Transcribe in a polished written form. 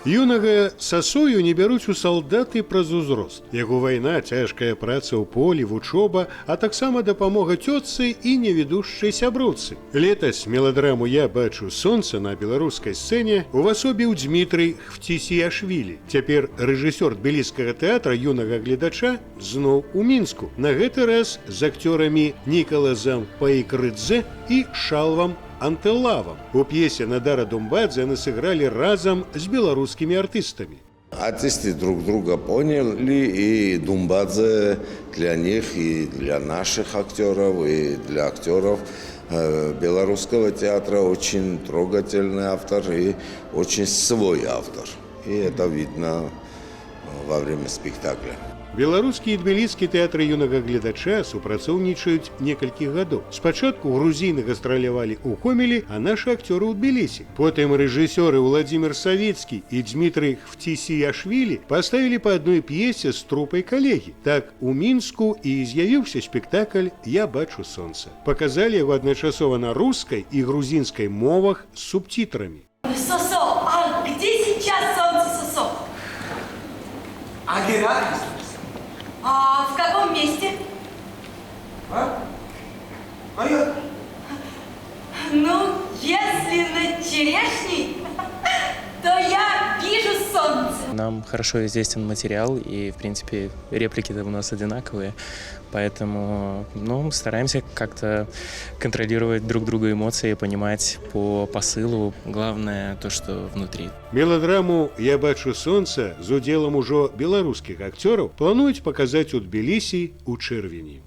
Юнага Сасою не бяруць у салдаты праз узрост. Яго вайна, цяжкая праца ў полі, вучоба, а таксама дапамога цётцы і невідушчай сяброўцы. Летась меладраму «Я бачу сонца» на беларускай сцэне увасобіў Дмітрый Хвтісіяшвілі. Цяпер рэжысёр тбіліскага тэатра юнага гледача зноў у Мінску. На гэты раз з акцёрамі Нікалазам Паікрыдзе і Шалвам Антылавам. У п'есе Надара Думбадзе яны сыгралі разам з беларускімі артыстамі. Артисты друг друга поняли, и Думбадзе для них, и для наших актеров, и для актеров белорусского театра очень трогательный автор и очень свой автор. И это видно во время спектакля. Беларускі і тбіліскі тэатры юнага гледача супрацоўнічаюць некалькі гадоў. Спачатку грузіны гастралявалі ў Гомелі, а нашы акцёры ў Тбілісі. Потым рэжысёры Владзімір Савецкі і Дмітрый Хвтісіяшвілі паставілі па адной п'есе з трупай калегі. Так у Мінску і з'явіўся спектакль «Я бачу сонца». Паказалі яго адначасова на рускай і грузінскай мовах з субтитрамі. Сосо, а где сейчас солнце, Сосо? А в каком месте? Ну, если на черешне, то я вижу солнце. Нам хорошо известен материал, и, в принципе, реплики-то у нас одинаковые, поэтому, стараемся как-то контролировать друг друга эмоции, понимать по посылу. Главное то, что внутри. Меладраму «Я бачу сонца» з удзелам ужо беларускіх акцёраў плануюць паказаць у Тбілісі ў чэрвені.